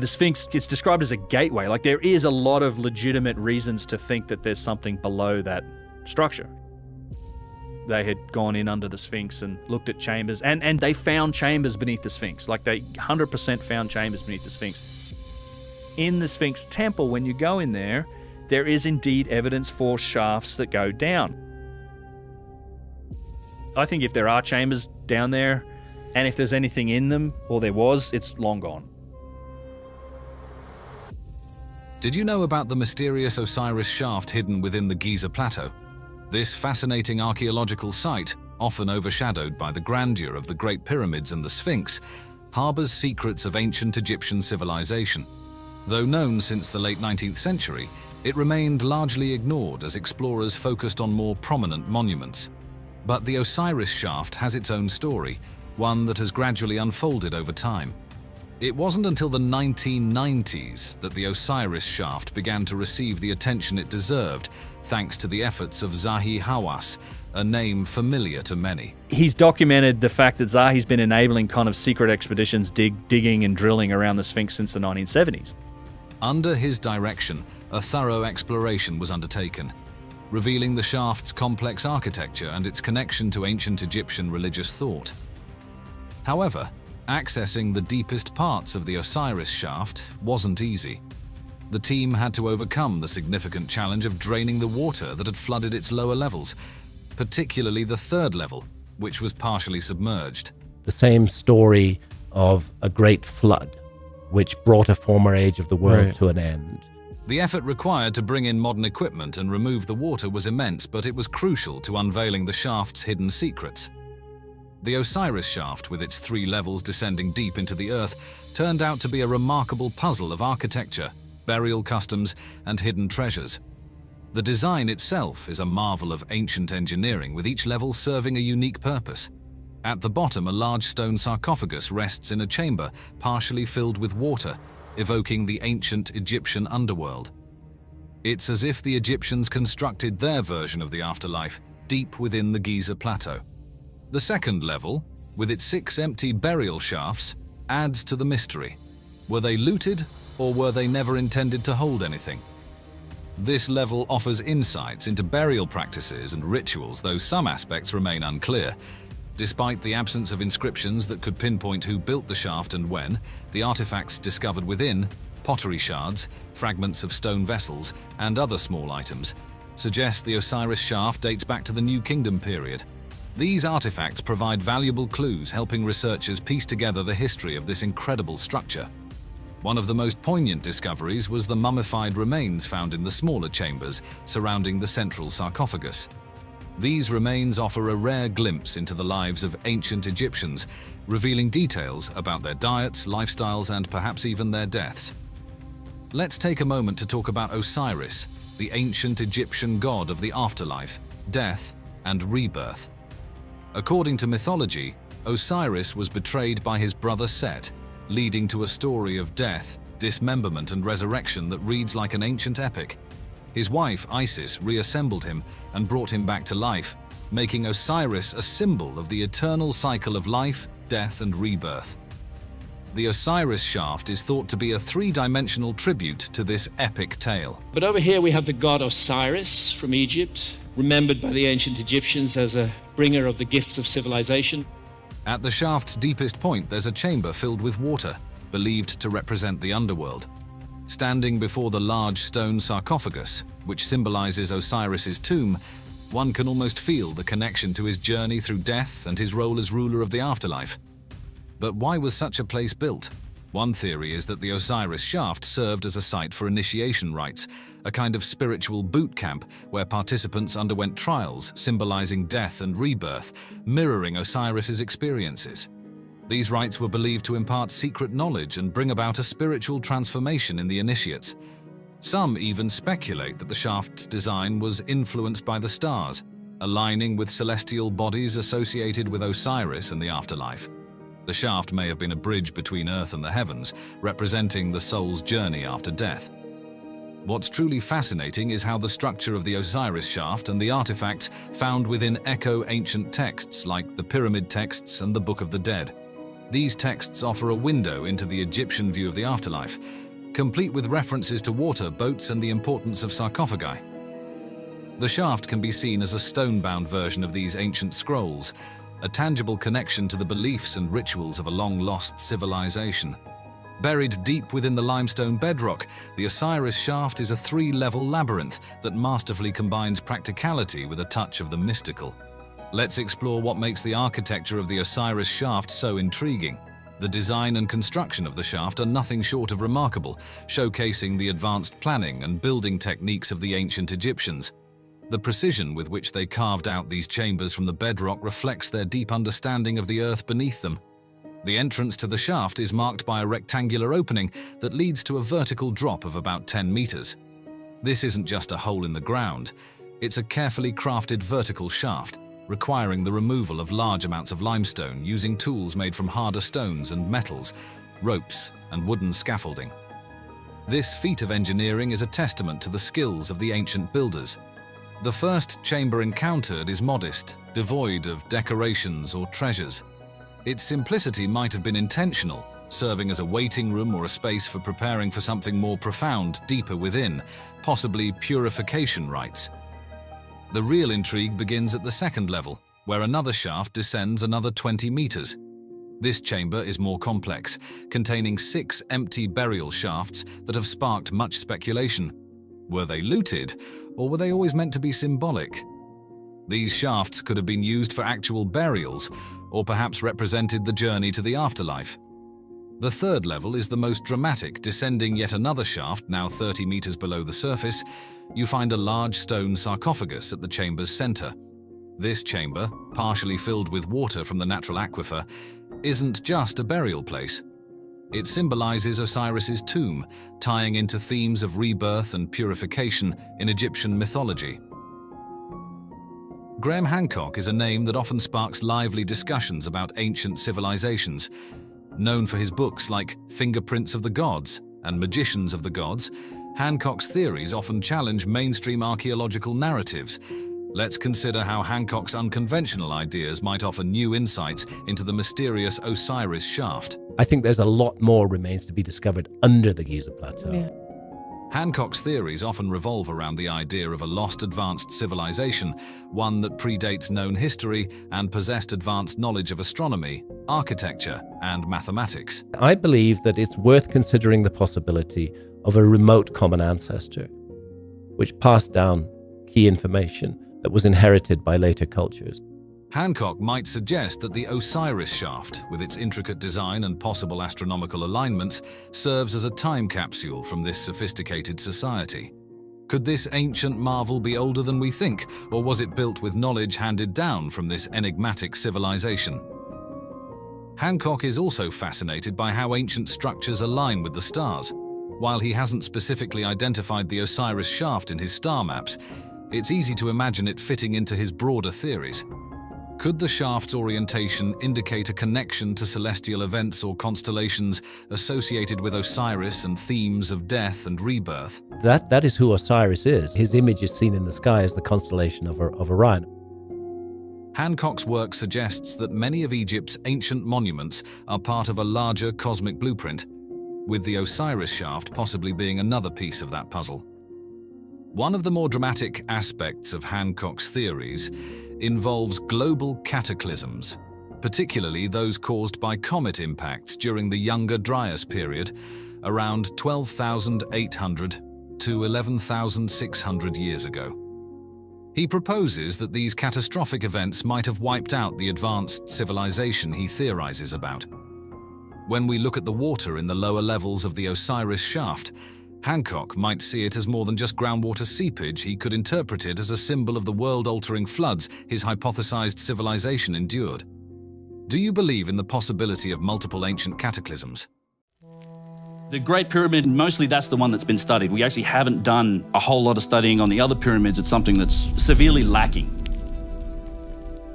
the Sphinx gets described as a gateway. Like, there is a lot of legitimate reasons to think that there's something below that structure. They had gone in under the Sphinx and looked at chambers, and they found chambers beneath the Sphinx. Like, they 100% found chambers beneath the Sphinx. In the Sphinx temple, when you go in there is indeed evidence for shafts that go down. I think if there are chambers down there, and if there's anything in them, or there was, it's long gone. Did you know about the mysterious Osiris Shaft hidden within the Giza Plateau? This fascinating archaeological site, often overshadowed by the grandeur of the Great Pyramids and the Sphinx, harbors secrets of ancient Egyptian civilization. Though known since the late 19th century, it remained largely ignored as explorers focused on more prominent monuments. But the Osiris Shaft has its own story, one that has gradually unfolded over time. It wasn't until the 1990s that the Osiris Shaft began to receive the attention it deserved, thanks to the efforts of Zahi Hawass, a name familiar to many. He's documented the fact that Zahi's been enabling kind of secret expeditions digging and drilling around the Sphinx since the 1970s. Under his direction, a thorough exploration was undertaken, revealing the shaft's complex architecture and its connection to ancient Egyptian religious thought. However, accessing the deepest parts of the Osiris Shaft wasn't easy. The team had to overcome the significant challenge of draining the water that had flooded its lower levels, particularly the third level, which was partially submerged. The same story of a great flood, which brought a former age of the world to an end. The effort required to bring in modern equipment and remove the water was immense, but it was crucial to unveiling the shaft's hidden secrets. The Osiris Shaft, with its 3 levels descending deep into the earth, turned out to be a remarkable puzzle of architecture, burial customs, and hidden treasures. The design itself is a marvel of ancient engineering, with each level serving a unique purpose. At the bottom, a large stone sarcophagus rests in a chamber partially filled with water, evoking the ancient Egyptian underworld. It's as if the Egyptians constructed their version of the afterlife deep within the Giza Plateau. The second level, with its 6 empty burial shafts, adds to the mystery. Were they looted, or were they never intended to hold anything? This level offers insights into burial practices and rituals, though some aspects remain unclear. Despite the absence of inscriptions that could pinpoint who built the shaft and when, the artifacts discovered within, pottery shards, fragments of stone vessels, and other small items, suggest the Osiris Shaft dates back to the New Kingdom period. These artifacts provide valuable clues, helping researchers piece together the history of this incredible structure. One of the most poignant discoveries was the mummified remains found in the smaller chambers surrounding the central sarcophagus. These remains offer a rare glimpse into the lives of ancient Egyptians, revealing details about their diets, lifestyles, and perhaps even their deaths. Let's take a moment to talk about Osiris, the ancient Egyptian god of the afterlife, death, and rebirth. According to mythology, Osiris was betrayed by his brother Set, leading to a story of death, dismemberment, and resurrection that reads like an ancient epic. His wife, Isis, reassembled him and brought him back to life, making Osiris a symbol of the eternal cycle of life, death, and rebirth. The Osiris Shaft is thought to be a 3-dimensional tribute to this epic tale. But over here we have the god Osiris from Egypt, remembered by the ancient Egyptians as a bringer of the gifts of civilization. At the shaft's deepest point, there's a chamber filled with water, believed to represent the underworld. Standing before the large stone sarcophagus, which symbolizes Osiris's tomb, one can almost feel the connection to his journey through death and his role as ruler of the afterlife. But why was such a place built? One theory is that the Osiris Shaft served as a site for initiation rites, a kind of spiritual boot camp where participants underwent trials symbolizing death and rebirth, mirroring Osiris's experiences. These rites were believed to impart secret knowledge and bring about a spiritual transformation in the initiates. Some even speculate that the shaft's design was influenced by the stars, aligning with celestial bodies associated with Osiris and the afterlife. The shaft may have been a bridge between Earth and the heavens, representing the soul's journey after death. What's truly fascinating is how the structure of the Osiris Shaft and the artifacts found within echo ancient texts like the Pyramid texts and the Book of the Dead. These texts offer a window into the Egyptian view of the afterlife, complete with references to water, boats, and the importance of sarcophagi. The shaft can be seen as a stone-bound version of these ancient scrolls, a tangible connection to the beliefs and rituals of a long-lost civilization. Buried deep within the limestone bedrock, the Osiris Shaft is a three-level labyrinth that masterfully combines practicality with a touch of the mystical. Let's explore what makes the architecture of the Osiris Shaft so intriguing. The design and construction of the shaft are nothing short of remarkable, showcasing the advanced planning and building techniques of the ancient Egyptians. The precision with which they carved out these chambers from the bedrock reflects their deep understanding of the earth beneath them. The entrance to the shaft is marked by a rectangular opening that leads to a vertical drop of about 10 meters. This isn't just a hole in the ground, it's a carefully crafted vertical shaft, requiring the removal of large amounts of limestone using tools made from harder stones and metals, ropes, and wooden scaffolding. This feat of engineering is a testament to the skills of the ancient builders. The first chamber encountered is modest, devoid of decorations or treasures. Its simplicity might have been intentional, serving as a waiting room or a space for preparing for something more profound deeper within, possibly purification rites. The real intrigue begins at the second level, where another shaft descends another 20 meters. This chamber is more complex, containing 6 empty burial shafts that have sparked much speculation. Were they looted, or were they always meant to be symbolic? These shafts could have been used for actual burials, or perhaps represented the journey to the afterlife. The third level is the most dramatic. Descending yet another shaft, now 30 meters below the surface, you find a large stone sarcophagus at the chamber's center. This chamber, partially filled with water from the natural aquifer, isn't just a burial place. It symbolizes Osiris's tomb, tying into themes of rebirth and purification in Egyptian mythology. Graham Hancock is a name that often sparks lively discussions about ancient civilizations. Known for his books like Fingerprints of the Gods and Magicians of the Gods, Hancock's theories often challenge mainstream archaeological narratives. Let's consider how Hancock's unconventional ideas might offer new insights into the mysterious Osiris Shaft. I think there's a lot more remains to be discovered under the Giza Plateau. Yeah. Hancock's theories often revolve around the idea of a lost advanced civilization, one that predates known history and possessed advanced knowledge of astronomy, architecture, and mathematics. I believe that it's worth considering the possibility of a remote common ancestor, which passed down key information that was inherited by later cultures. Hancock might suggest that the Osiris Shaft, with its intricate design and possible astronomical alignments, serves as a time capsule from this sophisticated society. Could this ancient marvel be older than we think, or was it built with knowledge handed down from this enigmatic civilization? Hancock is also fascinated by how ancient structures align with the stars. While he hasn't specifically identified the Osiris Shaft in his star maps, it's easy to imagine it fitting into his broader theories. Could the shaft's orientation indicate a connection to celestial events or constellations associated with Osiris and themes of death and rebirth? That is who Osiris is. His image is seen in the sky as the constellation of Orion. Hancock's work suggests that many of Egypt's ancient monuments are part of a larger cosmic blueprint, with the Osiris Shaft possibly being another piece of that puzzle. One of the more dramatic aspects of Hancock's theories involves global cataclysms, particularly those caused by comet impacts during the Younger Dryas period, around 12,800 to 11,600 years ago. He proposes that these catastrophic events might have wiped out the advanced civilization he theorizes about. When we look at the water in the lower levels of the Osiris Shaft, Hancock might see it as more than just groundwater seepage. He could interpret it as a symbol of the world-altering floods his hypothesized civilization endured. Do you believe in the possibility of multiple ancient cataclysms? The Great Pyramid, mostly that's the one that's been studied. We actually haven't done a whole lot of studying on the other pyramids. It's something that's severely lacking.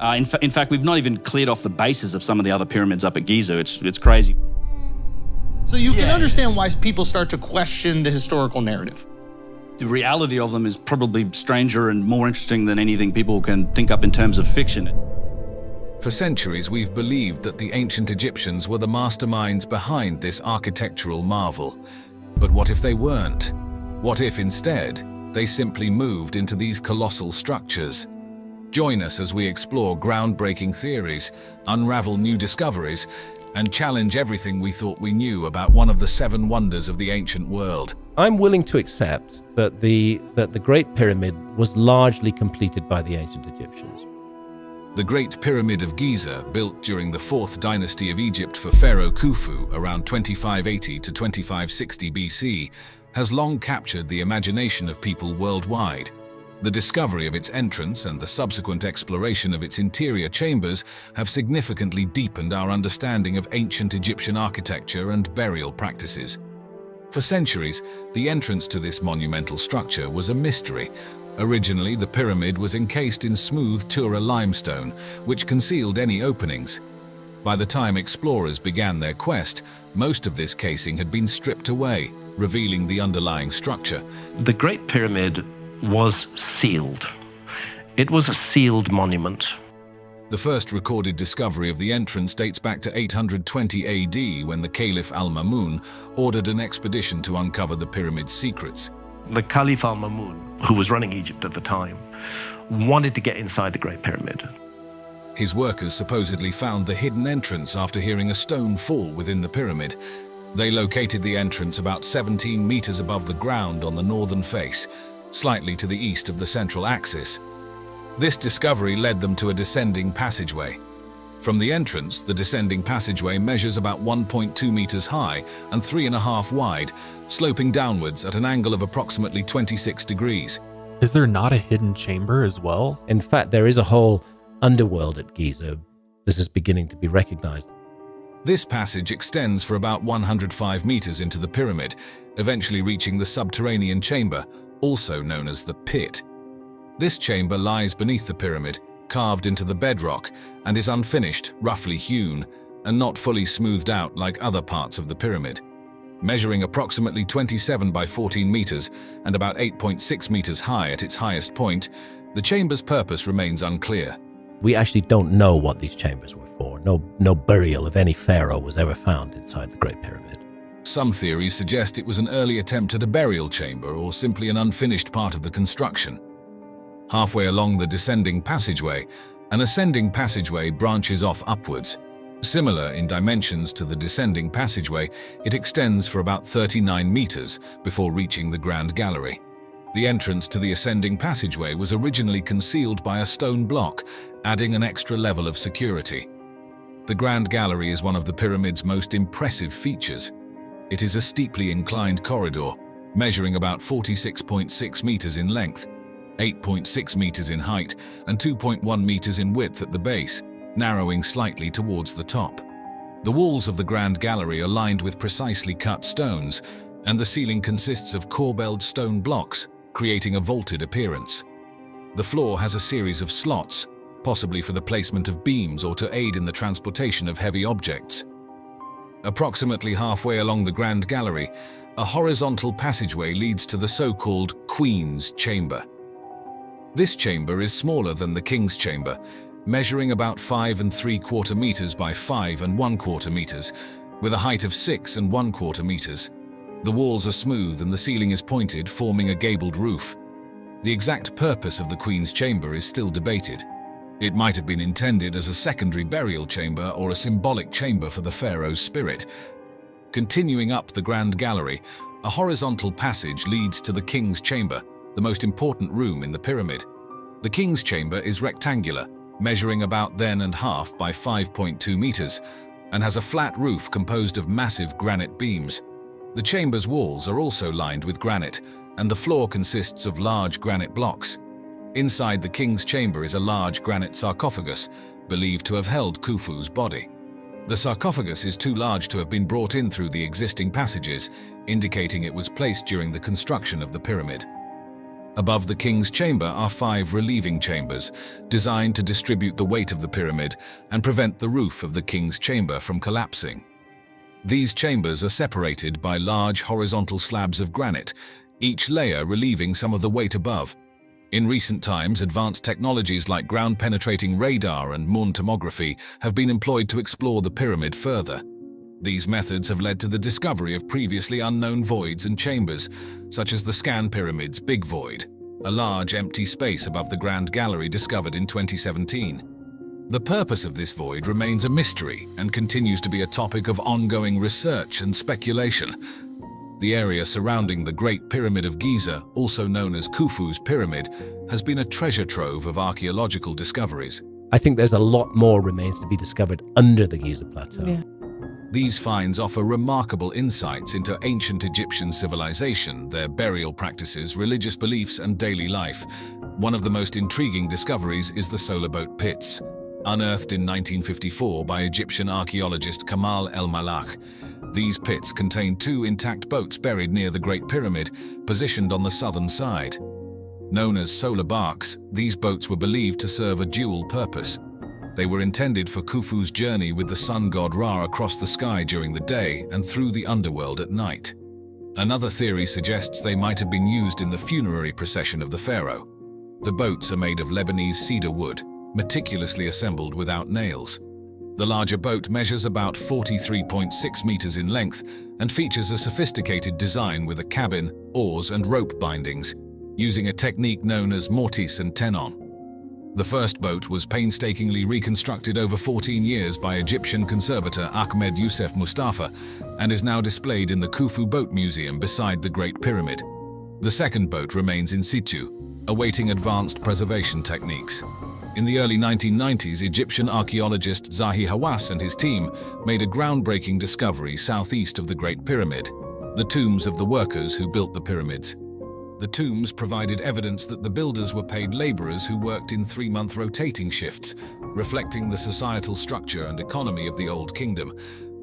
In fact, we've not even cleared off the bases of some of the other pyramids up at Giza. It's crazy. So you can understand why people start to question the historical narrative. The reality of them is probably stranger and more interesting than anything people can think up in terms of fiction. For centuries, we've believed that the ancient Egyptians were the masterminds behind this architectural marvel. But what if they weren't? What if instead, they simply moved into these colossal structures? Join us as we explore groundbreaking theories, unravel new discoveries, and challenge everything we thought we knew about one of the 7 wonders of the ancient world. I'm willing to accept that the Great Pyramid was largely completed by the ancient Egyptians. The Great Pyramid of Giza, built during the 4th dynasty of Egypt for Pharaoh Khufu around 2580 to 2560 BC, has long captured the imagination of people worldwide. The discovery of its entrance and the subsequent exploration of its interior chambers have significantly deepened our understanding of ancient Egyptian architecture and burial practices. For centuries, the entrance to this monumental structure was a mystery. Originally, the pyramid was encased in smooth Tura limestone, which concealed any openings. By the time explorers began their quest, most of this casing had been stripped away, revealing the underlying structure. The Great Pyramid was sealed. It was a sealed monument. The first recorded discovery of the entrance dates back to 820 AD when the Caliph al-Mamun ordered an expedition to uncover the pyramid's secrets. The Caliph al-Mamun, who was running Egypt at the time, wanted to get inside the Great Pyramid. His workers supposedly found the hidden entrance after hearing a stone fall within the pyramid. They located the entrance about 17 meters above the ground on the northern face, slightly to the east of the central axis. This discovery led them to a descending passageway. From the entrance, the descending passageway measures about 1.2 meters high and 3.5 wide, sloping downwards at an angle of approximately 26 degrees. Is there not a hidden chamber as well? In fact, there is a whole underworld at Giza. This is beginning to be recognized. This passage extends for about 105 meters into the pyramid, eventually reaching the subterranean chamber, also known as the pit. This chamber lies beneath the pyramid, carved into the bedrock, and is unfinished, roughly hewn, and not fully smoothed out like other parts of the pyramid. Measuring approximately 27 by 14 meters and about 8.6 meters high at its highest point, the chamber's purpose remains unclear. We actually don't know what these chambers were for. No burial of any pharaoh was ever found inside the Great Pyramid. Some theories suggest it was an early attempt at a burial chamber or simply an unfinished part of the construction. Halfway along the descending passageway, an ascending passageway branches off upwards. Similar in dimensions to the descending passageway, it extends for about 39 meters before reaching the Grand Gallery. The entrance to the ascending passageway was originally concealed by a stone block, adding an extra level of security. The Grand Gallery is one of the pyramid's most impressive features. It is a steeply inclined corridor, measuring about 46.6 meters in length, 8.6 meters in height, and 2.1 meters in width at the base, narrowing slightly towards the top. The walls of the Grand Gallery are lined with precisely cut stones, and the ceiling consists of corbelled stone blocks, creating a vaulted appearance. The floor has a series of slots, possibly for the placement of beams or to aid in the transportation of heavy objects. Approximately halfway along the Grand Gallery, a horizontal passageway leads to the so-called Queen's Chamber. This chamber is smaller than the King's Chamber, measuring about 5 3/4 meters by 5 1/4 meters, with a height of 6 1/4 meters. The walls are smooth and the ceiling is pointed, forming a gabled roof. The exact purpose of the Queen's Chamber is still debated. It might have been intended as a secondary burial chamber or a symbolic chamber for the pharaoh's spirit. Continuing up the Grand Gallery, a horizontal passage leads to the King's Chamber, the most important room in the pyramid. The King's Chamber is rectangular, measuring about 1.5 by 5.2 meters, and has a flat roof composed of massive granite beams. The chamber's walls are also lined with granite, and the floor consists of large granite blocks. Inside the King's Chamber is a large granite sarcophagus, believed to have held Khufu's body. The sarcophagus is too large to have been brought in through the existing passages, indicating it was placed during the construction of the pyramid. Above the King's Chamber are 5 relieving chambers, designed to distribute the weight of the pyramid and prevent the roof of the King's Chamber from collapsing. These chambers are separated by large horizontal slabs of granite, each layer relieving some of the weight above. In recent times, advanced technologies like ground-penetrating radar and Moon tomography have been employed to explore the pyramid further. These methods have led to the discovery of previously unknown voids and chambers, such as the Scan Pyramid's Big Void, a large empty space above the Grand Gallery discovered in 2017. The purpose of this void remains a mystery and continues to be a topic of ongoing research and speculation. The area surrounding the Great Pyramid of Giza, also known as Khufu's Pyramid, has been a treasure trove of archaeological discoveries. I think there's a lot more remains to be discovered under the Giza Plateau. Yeah. These finds offer remarkable insights into ancient Egyptian civilization, their burial practices, religious beliefs, and daily life. One of the most intriguing discoveries is the solar boat pits, unearthed in 1954 by Egyptian archaeologist Kamal El-Malakh. These pits contain 2 intact boats buried near the Great Pyramid, positioned on the southern side. Known as solar barks, these boats were believed to serve a dual purpose. They were intended for Khufu's journey with the sun god Ra across the sky during the day and through the underworld at night. Another theory suggests they might have been used in the funerary procession of the pharaoh. The boats are made of Lebanese cedar wood, meticulously assembled without nails. The larger boat measures about 43.6 meters in length and features a sophisticated design with a cabin, oars, and rope bindings, using a technique known as mortise and tenon. The first boat was painstakingly reconstructed over 14 years by Egyptian conservator Ahmed Youssef Mustafa and is now displayed in the Khufu Boat Museum beside the Great Pyramid. The second boat remains in situ, awaiting advanced preservation techniques. In the early 1990s, Egyptian archaeologist Zahi Hawass and his team made a groundbreaking discovery southeast of the Great Pyramid, the tombs of the workers who built the pyramids. The tombs provided evidence that the builders were paid laborers who worked in 3-month rotating shifts, reflecting the societal structure and economy of the Old Kingdom.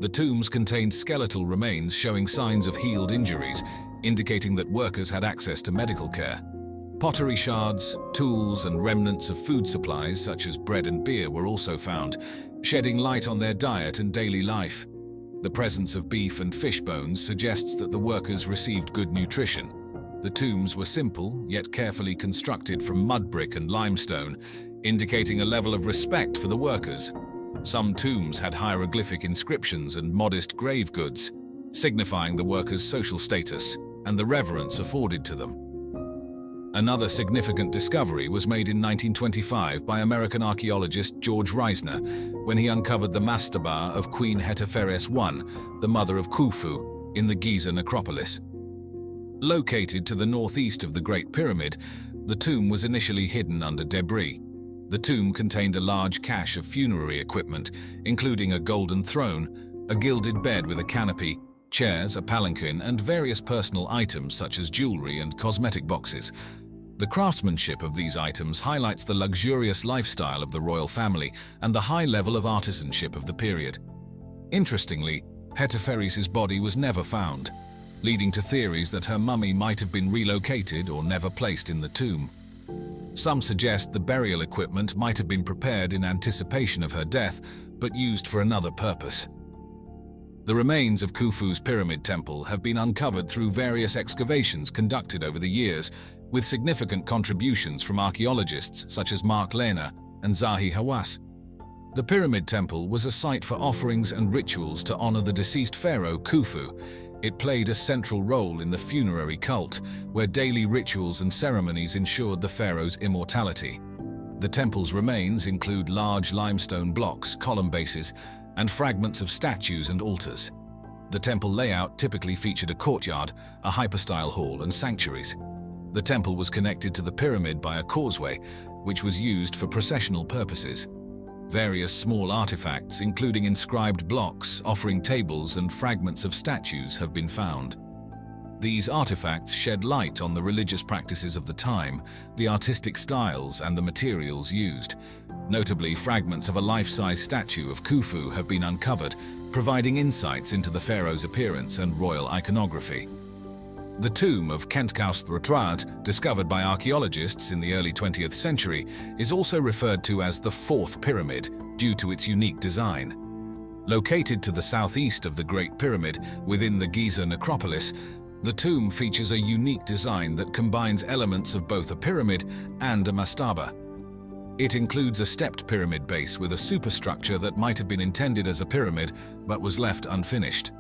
The tombs contained skeletal remains showing signs of healed injuries, indicating that workers had access to medical care. Pottery shards, tools, and remnants of food supplies such as bread and beer were also found, shedding light on their diet and daily life. The presence of beef and fish bones suggests that the workers received good nutrition. The tombs were simple, yet carefully constructed from mud brick and limestone, indicating a level of respect for the workers. Some tombs had hieroglyphic inscriptions and modest grave goods, signifying the workers' social status and the reverence afforded to them. Another significant discovery was made in 1925 by American archaeologist George Reisner when he uncovered the mastaba of Queen Hetepheres I, the mother of Khufu, in the Giza necropolis. Located to the northeast of the Great Pyramid, the tomb was initially hidden under debris. The tomb contained a large cache of funerary equipment, including a golden throne, a gilded bed with a canopy, chairs, a palanquin, and various personal items such as jewelry and cosmetic boxes. The craftsmanship of these items highlights the luxurious lifestyle of the royal family and the high level of artisanship of the period. Interestingly, Hetepheres' body was never found, leading to theories that her mummy might have been relocated or never placed in the tomb. Some suggest the burial equipment might have been prepared in anticipation of her death, but used for another purpose. The remains of Khufu's pyramid temple have been uncovered through various excavations conducted over the years, with significant contributions from archaeologists such as Mark Lehner and Zahi Hawass. The pyramid temple was a site for offerings and rituals to honor the deceased pharaoh Khufu. It played a central role in the funerary cult, where daily rituals and ceremonies ensured the pharaoh's immortality. The temple's remains include large limestone blocks, column bases, and fragments of statues and altars. The temple layout typically featured a courtyard, a hypostyle hall, and sanctuaries. The temple was connected to the pyramid by a causeway, which was used for processional purposes. Various small artifacts, including inscribed blocks, offering tables, and fragments of statues, have been found. These artifacts shed light on the religious practices of the time, the artistic styles, and the materials used. Notably, fragments of a life-size statue of Khufu have been uncovered, providing insights into the pharaoh's appearance and royal iconography. The tomb of Khentkaus III, discovered by archaeologists in the early 20th century, is also referred to as the Fourth Pyramid due to its unique design. Located to the southeast of the Great Pyramid within the Giza necropolis, The tomb features a unique design that combines elements of both a pyramid and a mastaba. It includes a stepped pyramid base with a superstructure that might have been intended as a pyramid but was left unfinished.